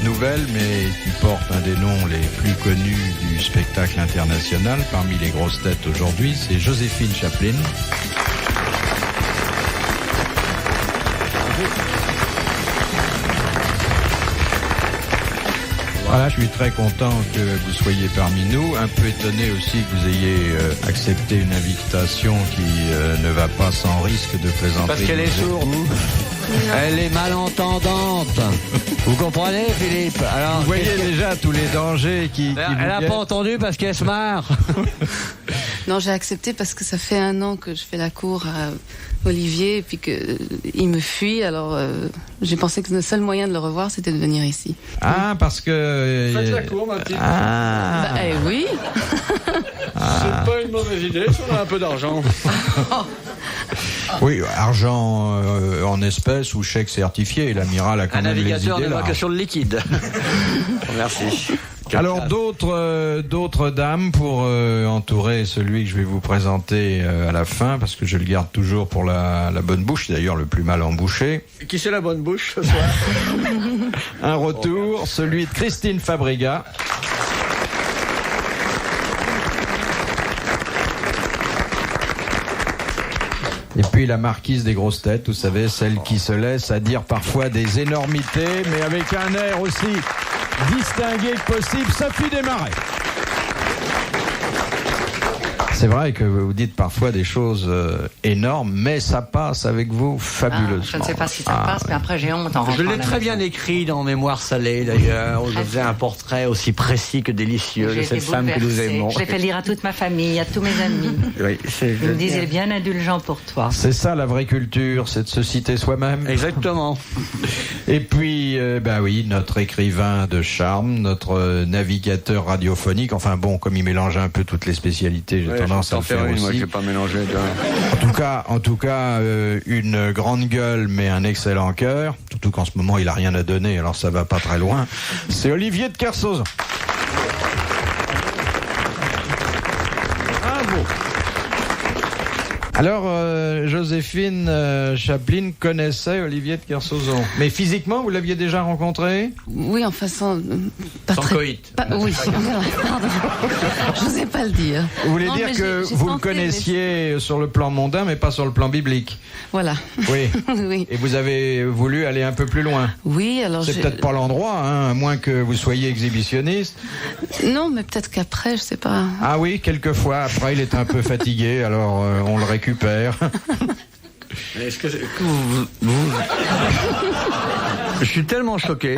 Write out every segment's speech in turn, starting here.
nouvelle, mais qui porte un des noms les plus connus du spectacle international parmi les grosses têtes aujourd'hui, c'est Joséphine Chaplin. Voilà, je suis très content que vous soyez parmi nous. Un peu étonné aussi que vous ayez accepté une invitation qui ne va pas sans risque de plaisanterie. Parce qu'elle est sourde. Elle est malentendante. Vous comprenez, Philippe? Alors, vous voyez déjà tous les dangers qui elle n'a pas entendu parce qu'elle se marre. Non, j'ai accepté parce que ça fait 1 an que je fais la cour à Olivier et puis qu'il me fuit. Alors, j'ai pensé que le seul moyen de le revoir, c'était de venir ici. Ah, parce que... Faites la cour, ma petite. Ah. Bah, oui. C'est pas une mauvaise idée, si on a un peu d'argent. Oui, argent en espèces ou chèque certifié. L'amiral a quand même les idées. Un navigateur ne voit que sur le liquide. Merci. Alors d'autres dames pour entourer celui que je vais vous présenter à la fin, parce que je le garde toujours pour la bonne bouche, d'ailleurs le plus mal embouché. Qui c'est la bonne bouche ce soir? Un retour, celui de Christine Fabrega. Et puis la marquise des grosses têtes, vous savez, celle qui se laisse à dire parfois des énormités, mais avec un air aussi distingué que possible, Sophie Desmarais. C'est vrai que vous dites parfois des choses énormes, mais ça passe avec vous fabuleusement. Je ne sais pas si ça passe, mais après j'ai honte en rentrant. Je l'ai très bien écrit dans Mémoire salée, d'ailleurs, où je faisais un portrait aussi précis que délicieux de cette femme que nous aimons. Je l'ai fait lire à toute ma famille, à tous mes amis. Oui, Ils me disaient bien indulgent pour toi. C'est ça la vraie culture, c'est de se citer soi-même. Exactement. Et puis, bah oui, notre écrivain de charme, notre navigateur radiophonique, enfin bon, comme il mélange un peu toutes les spécialités, j'ai tendance à le faire aussi. Moi, je vais pas mélanger. En tout cas, une grande gueule, mais un excellent cœur. Surtout qu'en ce moment, il a rien à donner, alors ça va pas très loin. C'est Olivier de Kersauzon. Bravo. Alors, Joséphine Chaplin connaissait Olivier de Kersauzon. Mais physiquement, vous l'aviez déjà rencontré? Oui, enfin, sans coït. Oui, pardon. Je n'osais pas le dire. Vous voulez dire que vous le connaissiez sur le plan mondain, mais pas sur le plan biblique? Voilà. Oui. Oui. Et vous avez voulu aller un peu plus loin? Oui, alors c'est peut-être pas l'endroit, hein, à moins que vous soyez exhibitionniste. Non, mais peut-être qu'après, je sais pas. Ah oui, quelquefois. Après, il est un peu fatigué, alors on le récupère. Est-ce que vous... Je suis tellement choqué.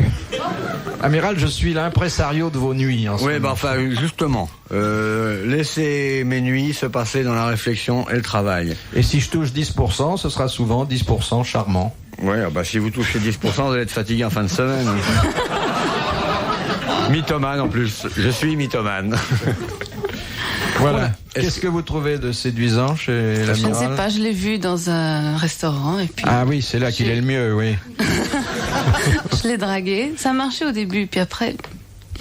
Amiral, je suis l'impresario de vos nuits. En ce moment. Enfin, justement, laissez mes nuits se passer dans la réflexion et le travail. Et si je touche 10%, ce sera souvent 10% charmant. Oui, si vous touchez 10%, vous allez être fatigué en fin de semaine. Mythomane en plus, je suis mythomane. Voilà. Qu'est-ce que vous trouvez de séduisant chez l'amiral? Je ne sais pas, je l'ai vu dans un restaurant et puis... Ah oui, c'est là qu'il est le mieux, oui. Je l'ai dragué. Ça a marché au début, puis après...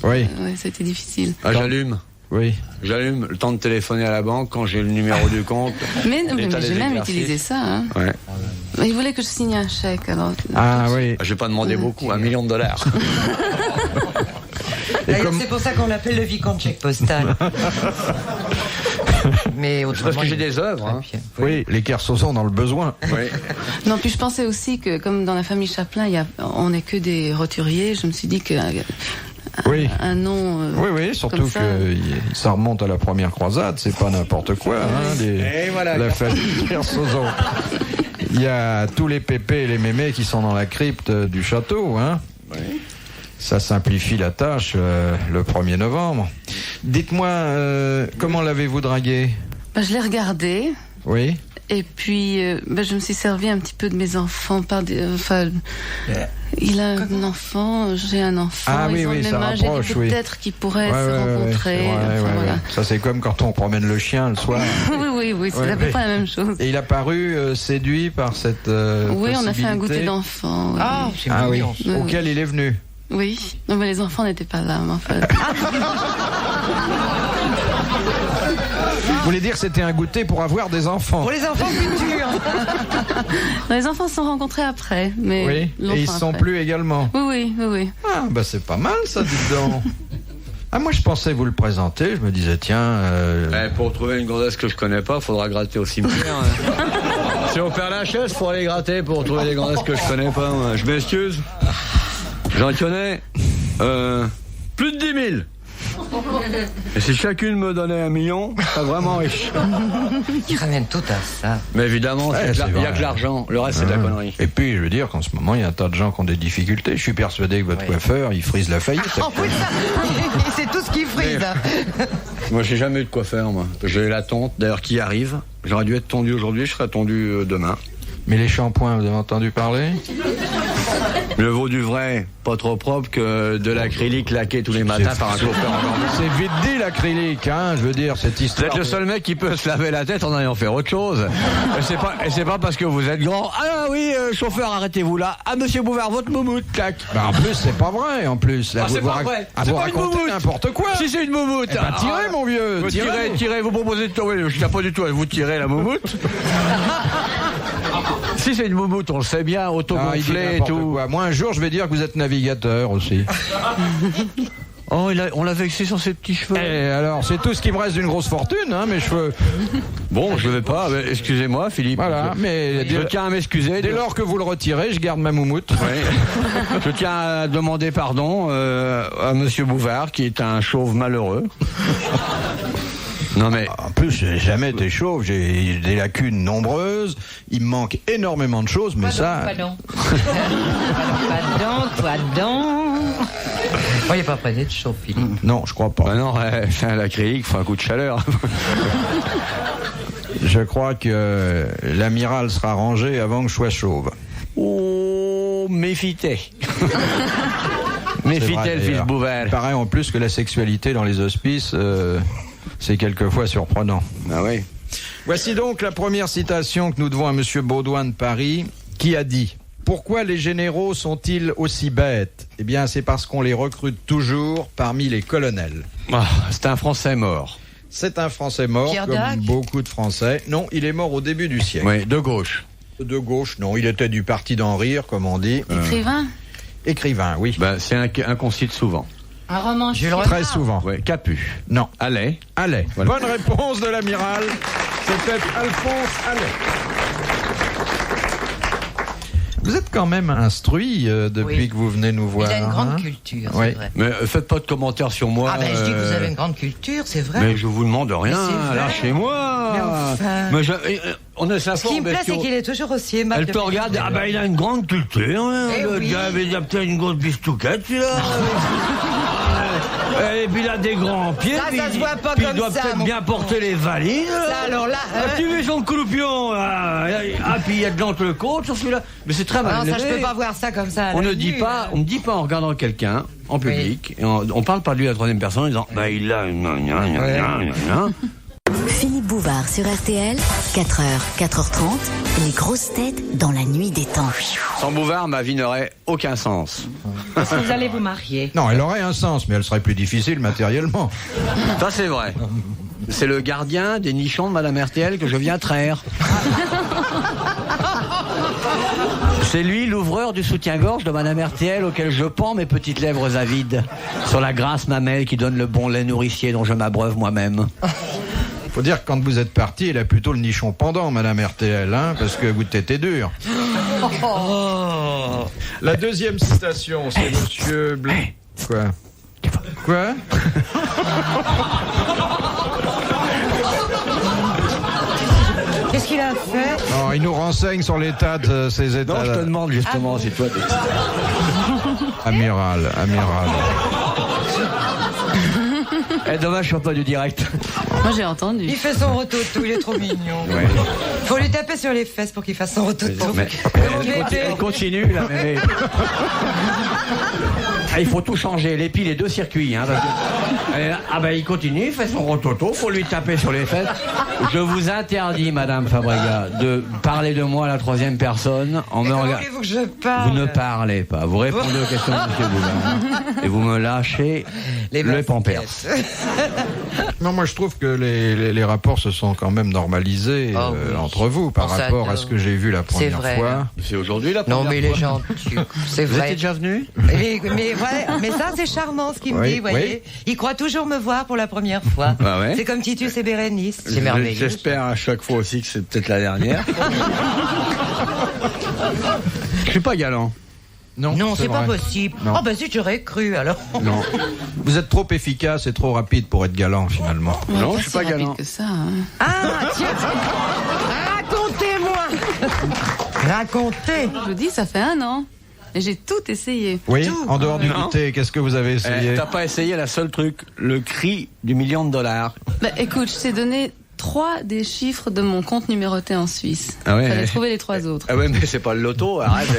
Oui. C'était difficile. J'allume. Oui. J'allume le temps de téléphoner à la banque quand j'ai le numéro du compte. Mais j'ai même utilisé ça. Hein. Ouais. Mais il voulait que je signe un chèque. Alors... Ah oui. Je vais pas demander beaucoup, $1 million. D'ailleurs, c'est pour ça qu'on l'appelle le vicomte chèque postal. Mais parce que j'ai des œuvres. Hein. Oui, les Kersauzon dans le besoin. Oui. Non, puis je pensais aussi que, comme dans la famille Chaplin, on n'est que des roturiers. Je me suis dit que un nom. Oui, surtout que ça remonte à la première croisade. C'est pas n'importe quoi. La famille Kersauzon. Il y a tous les pépés et les mémés qui sont dans la crypte du château. Hein. Oui. Ça simplifie la tâche le 1er novembre. Dites-moi, comment l'avez-vous dragué? Je l'ai regardé. Oui. Et puis, je me suis servi un petit peu de mes enfants. Il a un enfant, j'ai un enfant. Ah oui, ça rapproche, peut-être qu'ils pourraient se rencontrer. Voilà. Ça, c'est comme quand on promène le chien le soir. oui, c'est à peu près la même chose. Et il a paru séduit par cette possibilité. On a fait un goûter d'enfant. Oui. Auquel il est venu. Oui, non mais les enfants n'étaient pas là. Mais enfin... Vous voulez dire que c'était un goûter pour avoir des enfants? Pour les enfants futurs. Les enfants se sont rencontrés après, mais Oui, et ils ne sont plus également. Oui. Ah, bah c'est pas mal ça, dites donc. Ah, moi je pensais vous le présenter, je me disais tiens... Pour trouver une gonzesse que je connais pas, faudra gratter au cimetière. Si on perd la chaise, faut aller gratter pour trouver des gonzesses que je connais pas. Moi. Je m'excuse. J'en connais plus de 10 000. Et si chacune me donnait 1 million, je serais vraiment riche. Ils ramènent tout à ça. Mais évidemment, il n'y a que l'argent. Le reste, c'est de la connerie. Et puis, je veux dire qu'en ce moment, il y a un tas de gens qui ont des difficultés. Je suis persuadé que votre coiffeur, il frise la faillite. En plus, c'est tout ce qui frise. Moi, j'ai jamais eu de coiffeur, moi. J'ai la tonte, d'ailleurs, qui arrive. J'aurais dû être tondu aujourd'hui, je serai tondu demain. Mais les shampoings, vous avez entendu parler? Le vaut du vrai, pas trop propre que de l'acrylique laqué tous les matins par un coiffeur encore. C'est vite dit l'acrylique, hein, je veux dire, cette histoire. Vous êtes le seul mec qui peut se laver la tête en allant faire autre chose. Et c'est pas parce que vous êtes grand. Ah oui, chauffeur, arrêtez-vous là. Ah, monsieur Bouvard, votre moumoute, clac. Bah, en plus, c'est pas vrai, en plus. Là, c'est pas vrai. Ah, vous racontez n'importe quoi. Si c'est une moumoute. Eh ben, tirez, mon vieux. Vous tirez, vous proposez de tomber. Je ne pas du tout, vous tirez la moumoute. Si c'est une moumoute, on le sait bien, auto-gonflé et tout. Quoi. Moi, un jour, je vais dire que vous êtes navigateur aussi. Oh, on l'a vexé sur ses petits cheveux. Et alors, c'est tout ce qui me reste d'une grosse fortune, hein, mes cheveux. Bon, je ne vais pas. Excusez-moi, Philippe. Voilà, mais je tiens à m'excuser. Dès lors que vous le retirez, je garde ma moumoute. Oui. Je tiens à demander pardon à monsieur Bouvard, qui est un chauve malheureux. Non mais... En plus, j'ai jamais été chauve, j'ai des lacunes nombreuses, il me manque énormément de choses, mais Pardon. Il n'est pas prêt d'être chaud, Philippe. Non, je crois pas. Bah non, l'acrylique, faut un coup de chaleur. Je crois que l'amiral sera rangé avant que je sois chauve. Oh, méfitez. Méfitez, le fils Bouvard. Il paraît en plus que la sexualité dans les hospices... c'est quelquefois surprenant. Ah oui. Voici donc la première citation que nous devons à M. Baudouin de Paris, qui a dit « Pourquoi les généraux sont-ils aussi bêtes ? Eh bien, c'est parce qu'on les recrute toujours parmi les colonels. » C'est un Français mort. C'est un Français mort, Pierre comme Dac. beaucoup de Français. Non, il est mort au début du siècle. Oui, de gauche. De gauche, non. Il était du parti d'en rire, comme on dit. Écrivain. Écrivain, oui. C'est un qu'on cite souvent. Un roman Très souvent. Oui, Capu. Non. Allais. Allais. Voilà. Bonne réponse de l'amiral. C'était Alphonse Allais. Vous êtes quand même instruit depuis que vous venez nous voir. Il a une grande hein culture, Oui. c'est vrai. Mais faites pas de commentaires sur moi. Ah ben je dis que vous avez une grande culture, c'est vrai. Mais je vous demande rien, Mais c'est vrai. lâchez-moi. Mais enfin. Mais on est Ce qui me plaît, c'est qu'il est toujours aussi aimable. Elle te regarde, il a une grande culture. Hein, Eh le oui. gars avait peut-être une grosse bistouquette, celui-là. Et puis il a des grands pieds. Ça, puis ça se voit pas puis comme il doit ça, peut-être mon bien porter les valises. Ça, alors là, Tu mets son croupion. Puis il y a de l'entrecôte sur celui-là. Mais c'est très mal non, ça, je élevé. peux pas voir ça comme ça. à On ne l'œil dit nu, pas, hein. on ne dit pas en regardant quelqu'un en public. Et on parle pas de lui à la troisième personne en disant, il a une. Philippe Bouvard sur RTL, 4h, 4h30, les grosses têtes dans la nuit des temps. Sans Bouvard, ma vie n'aurait aucun sens. Est-ce que vous allez vous marier? Non, elle aurait un sens, mais elle serait plus difficile matériellement. Ça, c'est vrai. C'est le gardien des nichons de Madame RTL que je viens traire. C'est lui, l'ouvreur du soutien-gorge de Madame RTL auquel je pends mes petites lèvres avides sur la grasse mamelle qui donne le bon lait nourricier dont je m'abreuve moi-même. Faut dire que quand vous êtes parti, elle a plutôt le nichon pendant, Madame RTL, hein, parce que vous tétez dur. La deuxième citation, c'est Monsieur Quoi Quoi Qu'est-ce qu'il a fait? Non, il nous renseigne sur l'état de ses états. Non, je te demande justement si toi... Amiral. Dommage, je ne suis pas du direct. Moi, j'ai entendu. Il fait son rototo, il est trop mignon. Ouais. Faut lui taper sur les fesses pour qu'il fasse son rototo. Mais elle continue, là. Mais... Ah, il faut tout changer, les piles, les 2 circuits. Hein, parce que... il continue, il fait son rototo, faut lui taper sur les fesses. Je vous interdis, Madame Fabregat, de parler de moi à la 3e personne en me regardant. Voulez-vous que je parle? Vous ne parlez pas, vous répondez aux questions de M. Bouvard et vous me lâchez le pampers. Non, moi je trouve que les rapports se sont quand même normalisés entre vous par rapport à ce que j'ai vu la première fois. C'est aujourd'hui la première fois. Non, mais il est gentil. C'est Vous vrai. étiez déjà venu? Mais ça, c'est charmant ce qu'il me dit, vous voyez. Il croit toujours me voir pour la première fois. Ah ouais. C'est comme Titus et Bérénice. C'est merveilleux. J'espère à chaque fois aussi que c'est peut-être la dernière. Je suis pas galant. Non, c'est pas vrai. possible. Non. Oh, bah si, j'aurais cru, alors. Non. Vous êtes trop efficace et trop rapide pour être galant, finalement. Ouais, Non, je suis si pas rapide galant. que ça. Hein. Ah, tiens. Racontez-moi. Racontez. Je vous dis, ça fait 1 an. Et j'ai tout essayé. Oui, en dehors du Non. goûter, qu'est-ce que vous avez essayé? T'as pas essayé la seule truc, le cri du $1 million. Bah, écoute, je t'ai donné 3 des chiffres de mon compte numéroté en Suisse. Ah ouais. Fallait trouver les 3 autres. Ah ouais, mais c'est pas le loto, arrête.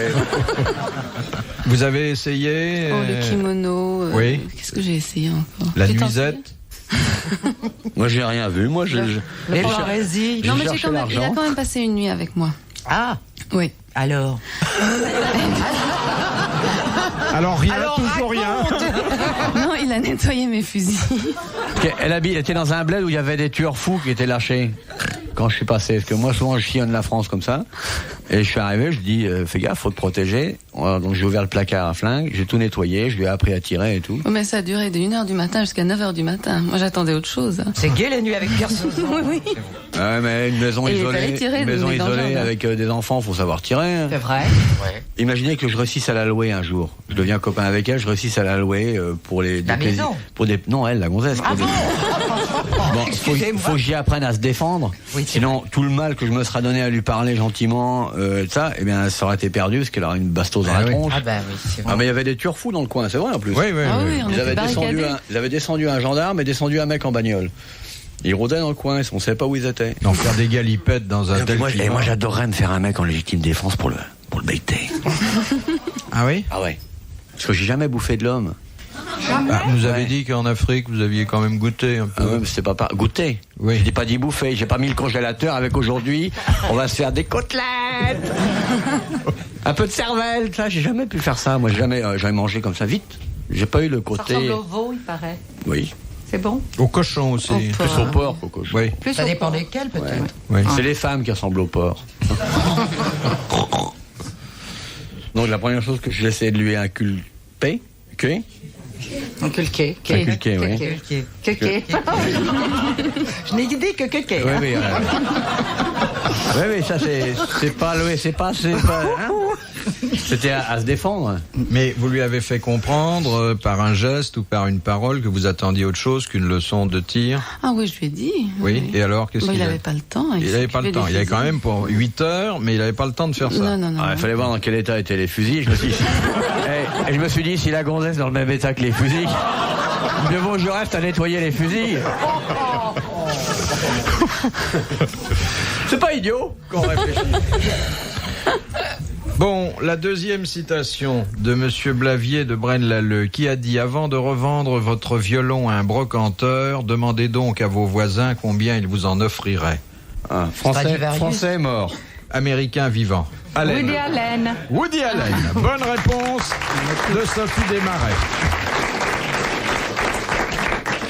Vous avez essayé Le kimono. Oui. Qu'est-ce que j'ai essayé encore? la J'ai tenté. nuisette? Moi, j'ai rien vu. Moi, Les parésies. Non, mais cherché il a l'argent. quand même passé une nuit avec moi. Ah, Oui. alors. Alors rien, toujours rien. Non, il a nettoyé mes fusils. Elle était dans un bled où il y avait des tueurs fous qui étaient lâchés. Quand je suis passé, parce que moi souvent je sillonne la France comme ça, et je suis arrivé, je dis fais gaffe, faut te protéger. Donc j'ai ouvert le placard à flingue, j'ai tout nettoyé, je lui ai appris à tirer et tout. Oh, mais ça a duré de 1h du matin jusqu'à 9h du matin. Moi, j'attendais autre chose. C'est gai la nuit avec Pierre Sauzon. Oui, oui. Ouais, mais une maison Et il isolée, fallait tirer, une maison mais dans le isolée jardin. avec des enfants, faut savoir tirer. Hein. C'est vrai. Ouais. Imaginez que je réussisse à la louer un jour. Je deviens copain avec elle, je réussisse à la louer pour les La des maison. pour des non elle la gonzesse. Ah pour bon Bon, Excusez-moi. faut que j'y apprenne à se défendre. Oui, c'est Sinon, tout le mal que je me serais donné à lui parler gentiment, ça, eh bien, ça aurait été perdu parce qu'elle aurait une bastos dans la oui. tronche. Ah ben oui, c'est vrai. Ah, mais il y avait des tueurs fous dans le coin, c'est vrai en plus. Oui, oui, Ah oui. oui, on Ils était avaient, barricadés. ils avaient descendu un gendarme et descendu un mec en bagnole. Ils rôdaient dans le coin, on savait pas où ils étaient. Donc faire des galipettes dans un tel Moi, climat. j'adorerais me faire un mec en légitime défense pour le baiter. Ah oui? Ah ouais. Parce que j'ai jamais bouffé de l'homme. Vous avez dit qu'en Afrique, vous aviez quand même goûté un peu. Ah ouais, mais c'était pas goûter. Oui. Je n'ai pas dit bouffer. J'ai pas mis le congélateur avec aujourd'hui. On va se faire des côtelettes. Un peu de cervelle. Ça, j'ai jamais pu faire ça. Moi, j'ai jamais mangé comme ça vite. J'ai pas eu le Ça côté. ressemble au veau, il paraît. Oui. C'est bon. Au cochon aussi. Au porc. Plus au porc qu'au cochon. Oui, Ça dépend desquels, peut-être. oui. C'est les femmes qui ressemblent au porc. Donc la première chose que j'ai essayé de lui inculper, Inculqué. Inculqué, oui. Kéké. Je n'ai dit que kéké. Oui, oui. Oui, oui, ça c'est pas hein. C'était à se défendre. Mais vous lui avez fait comprendre par un geste ou par une parole que vous attendiez autre chose qu'une leçon de tir. Ah oui, je lui ai dit. Oui. Et alors, qu'est-ce Bon, qu'il il a n'avait pas le temps. Il n'avait pas le temps. Il avait quand même pour 8 heures, mais il n'avait pas le temps de faire ça. Non, non, non. Il fallait voir dans quel état étaient les fusils. Je me suis dit, si la gonzesse est dans le même état que les fusils, mieux vaut que je reste à nettoyer les fusils. C'est pas idiot qu'on réfléchit. Bon, la deuxième citation de Monsieur Blavier de Braine-l'Alleud, qui a dit « Avant de revendre votre violon à un brocanteur, demandez donc à vos voisins combien ils vous en offriraient. Ah, français mort. » Américain vivant. Allen. Woody Allen. Woody Allen. Bonne réponse de Sophie Desmarais.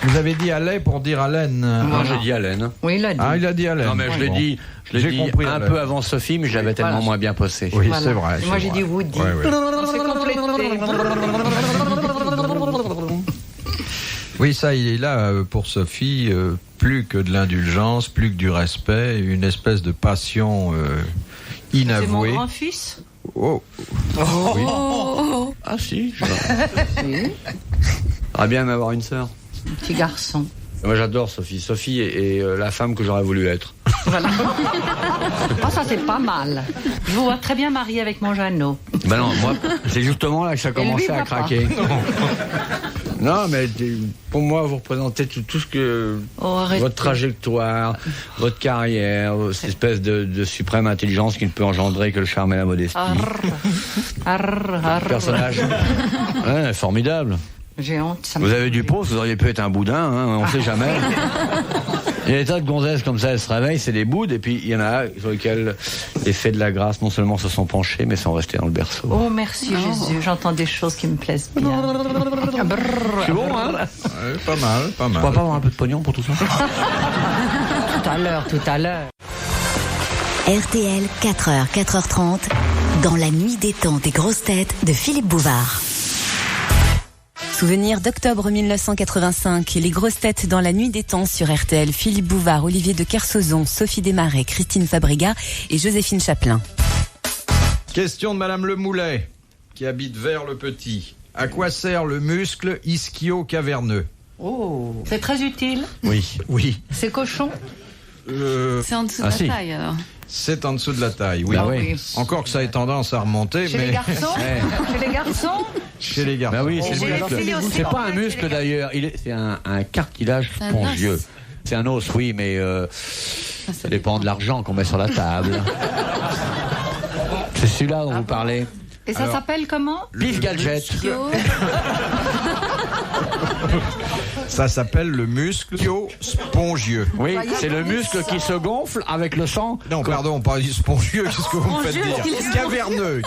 Vous avez dit Allen pour dire Allen. Moi, j'ai dit Allen. Oui, il a dit. Ah, il a dit Allen. Non, mais je l'ai Bon. dit, J'ai compris, un Allen. peu avant Sophie, mais je l'avais tellement moins bien posé. Oui, Voilà. c'est vrai. Moi, c'est j'ai vrai. dit Woody. Ouais, ouais. On s'est complété. Oui, ça, il est là pour Sophie, plus que de l'indulgence, plus que du respect, une espèce de passion C'est mon inavouée. grand-fils. Oh. Oui. Ah si, j'aimerais bien m'avoir une sœur. Petit garçon. Moi j'adore Sophie. Sophie est la femme que j'aurais voulu être. Voilà. Ah, ça, c'est pas mal. Je vous vois très bien marié avec mon Jeannot. Ben non, moi, c'est justement là que ça Et commençait lui, à papa. craquer. Non, mais pour moi, vous représentez tout ce que... votre trajectoire, votre carrière, cette espèce de suprême intelligence qui ne peut engendrer que le charme et la modestie. Personnage. Ouais, formidable. J'ai honte. Vous avez du pot, vous auriez pu être un boudin, hein, on ne sait jamais. Il y a des tas de gonzesses comme ça, elles se réveillent, c'est des boudes, et puis il y en a sur lesquelles les fées de la grâce non seulement se sont penchés, mais sont restés dans le berceau. Oh, merci Jésus, j'entends des choses qui me plaisent bien. C'est bon, hein? Pas mal, pas mal. On va pas avoir un peu de pognon pour tout ça? Tout à l'heure. RTL, 4h, 4h30, dans la nuit des temps des grosses têtes de Philippe Bouvard. Souvenir d'octobre 1985, les grosses têtes dans la nuit des temps sur RTL. Philippe Bouvard, Olivier de Kersauzon, Sophie Desmarais, Christine Fabrega et Joséphine Chaplin. Question de Madame Le Moulet, qui habite Vers-le-Petit. À quoi sert le muscle ischio-caverneux? Oh, c'est très utile. Oui. C'est cochon. C'est en dessous de la taille, alors. C'est en dessous de la taille, oui. Ah oui. Encore que ça ait tendance à remonter, Chez mais... les garçons Chez les garçons Chez les garçons. Bah oui, c'est Chez le les muscle. filles aussi, C'est en pas un fait, muscle chez les d'ailleurs, c'est un cartilage C'est un spongieux. os. C'est un os, oui, mais ça dépend de l'argent qu'on met sur la table. C'est celui-là dont vous parlez. Et ça s'appelle comment? Pif Gadget. Ça s'appelle le muscle spongieux. Oui, c'est le muscle qui se gonfle avec le sang. Non, pardon, pas spongieux, qu'est-ce que vous me faites dire? Caverneux.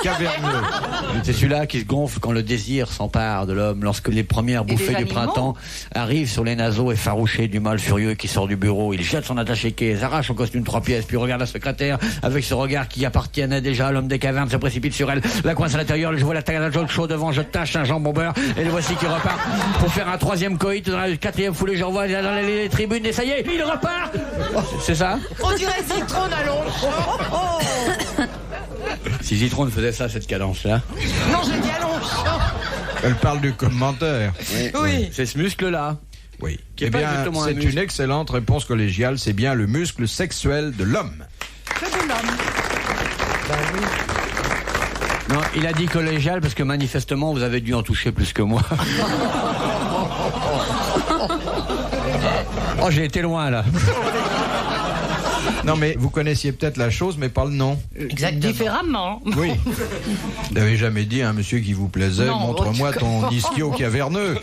C'est celui-là qui se gonfle quand le désir s'empare de l'homme, lorsque les premières bouffées du printemps arrivent sur les naseaux effarouchés du mâle furieux qui sort du bureau. Il jette son attaché-caisse, arrache son costume 3 pièces, puis regarde la secrétaire avec ce regard qui appartenait déjà à l'homme des cavernes, se précipite sur elle, la coince à l'intérieur, je vois la taille d'un chaud devant, je tâche un jambon beurre, et le voici qui repart pour faire un troisième coït. Dans la quatrième foulée, je revois dans les tribunes, et ça y est, il repart. C'est ça? On dirait Citron à Longchamp. Si Citron faisait ça, cette cadence-là. Non, j'ai dit à Longchamp. Elle parle du commentaire. Oui. C'est ce muscle-là. Oui. Qui est Eh pas bien, exactement un c'est muscle. une excellente réponse collégiale. C'est bien le muscle sexuel de l'homme. Non, il a dit collégial parce que manifestement, vous avez dû en toucher plus que moi. Oh, j'ai été loin, là. Non, mais vous connaissiez peut-être la chose, mais pas le nom. Exactement. Différemment. Oui. Vous n'avez jamais dit à un monsieur qui vous plaisait, Non, montre-moi ton ischio caverneux.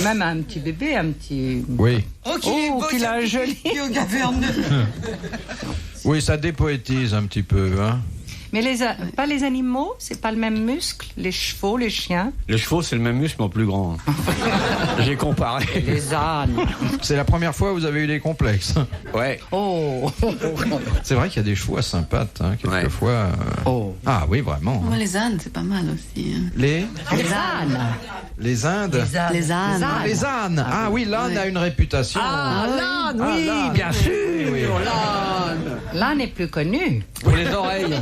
Même un petit bébé, un petit... Oui. Oh, qu'il a un joli... Oui, ça dépoétise un petit peu, hein. Mais pas les animaux, c'est pas le même muscle. Les chevaux, les chiens. Les chevaux, c'est le même muscle, mais en plus grand. J'ai comparé. Les ânes. C'est la première fois que vous avez eu des complexes. Ouais. Oh. C'est vrai qu'il y a des chevaux à Saint-Pat, hein, quelquefois. Oh. Ah oui, vraiment. Moi, les ânes, c'est pas mal aussi. Hein. Les Les ânes. Indes. Les ânes. Les ânes. Ah oui, l'âne a une réputation. l'âne, oui, l'âne. Bien sûr. Oui. L'âne. L'âne est plus connu. Pour les oreilles.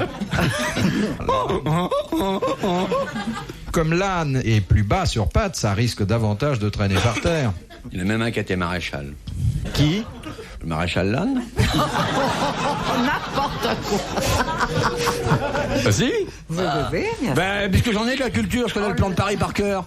Comme l'âne est plus bas sur pattes, ça risque davantage de traîner par terre. Il y en a même un qui a été maréchal. Qui? Le maréchal l'âne. N'importe quoi. Ah si? Vous devez. Ben, puisque j'en ai de la culture, je connais le plan de Paris par cœur.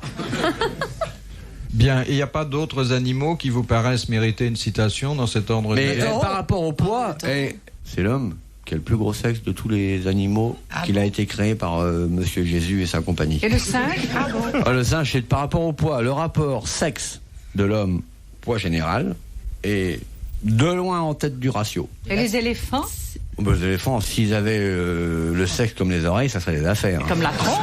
Bien, il n'y a pas d'autres animaux qui vous paraissent mériter une citation dans cet ordre Mais de grandeur? par rapport au poids, c'est l'homme qui a le plus gros sexe de tous les animaux, qu'il a été créé par Monsieur Jésus et sa compagnie. Et le singe? Ah bon. Le singe, c'est par rapport au poids. Le rapport sexe de l'homme, poids général, est de loin en tête du ratio. Et les éléphants? Les éléphants, s'ils avaient le sexe comme les oreilles, ça serait des affaires. Comme la trompe.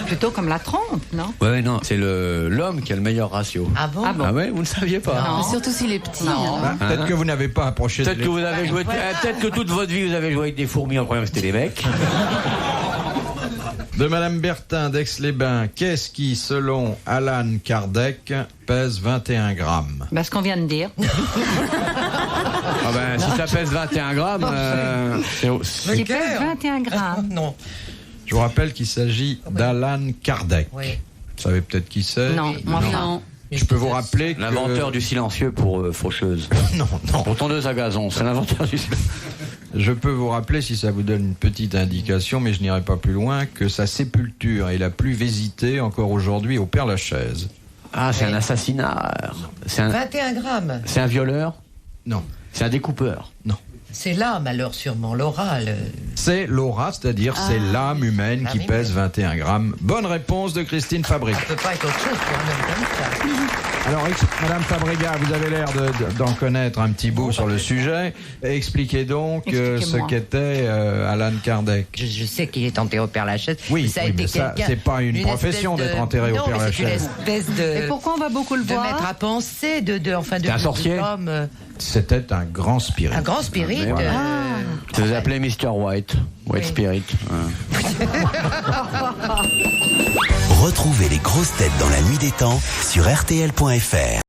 Plutôt comme la trompe, non? Ouais, non, c'est l'homme qui a le meilleur ratio. Ah bon? Ah bon. Ah ouais, vous ne saviez pas? Non. Mais surtout s'il est petit. Non. alors. Peut-être que vous n'avez pas approché Peut-être de que vous avez joué, peut-être que toute votre vie vous avez joué avec des fourmis en croyant que c'était des mecs. De Madame Bertin d'Aix-les-Bains. Qu'est-ce qui, selon Alan Kardec, pèse 21 grammes? Ben, ce qu'on vient de dire. Ah ben, si ça pèse 21 grammes, Qui pèse 21 grammes. Non. Je vous rappelle qu'il s'agit d'Alan Kardec. Oui. Vous savez peut-être qui c'est? Non, moi pas. Non. Je peux vous rappeler que... l'inventeur du silencieux pour faucheuse. Non, non. Pour tondeuse à gazon, c'est l'inventeur du silencieux. Je peux vous rappeler, si ça vous donne une petite indication, mais je n'irai pas plus loin, que sa sépulture est la plus visitée encore aujourd'hui au Père-Lachaise. Ah, c'est un assassinat. 21 grammes. C'est un violeur? Non. C'est un découpeur? Non. C'est l'âme, alors, sûrement, l'aura. C'est l'aura, c'est-à-dire c'est l'âme humaine qui pèse 21 grammes. Bonne réponse de Christine Fabriga. Ça peut pas être autre chose pour un homme comme ça. Alors, Madame Fabriga, vous avez l'air d'en connaître un petit bout sur le sujet. Expliquez donc ce qu'était Alan Kardec. Je sais qu'il est enterré au Père-Lachaise. Oui, ça a été mais c'est pas une profession d'être enterré au Père-Lachaise. C'est une espèce de... Et pourquoi on va beaucoup le voir? De mettre à penser, un sorcier. C'était un grand spirit. Un grand spirit. Je vous appelez Mr. White. White Spirit. Retrouvez les grosses têtes dans la nuit des temps sur RTL.fr.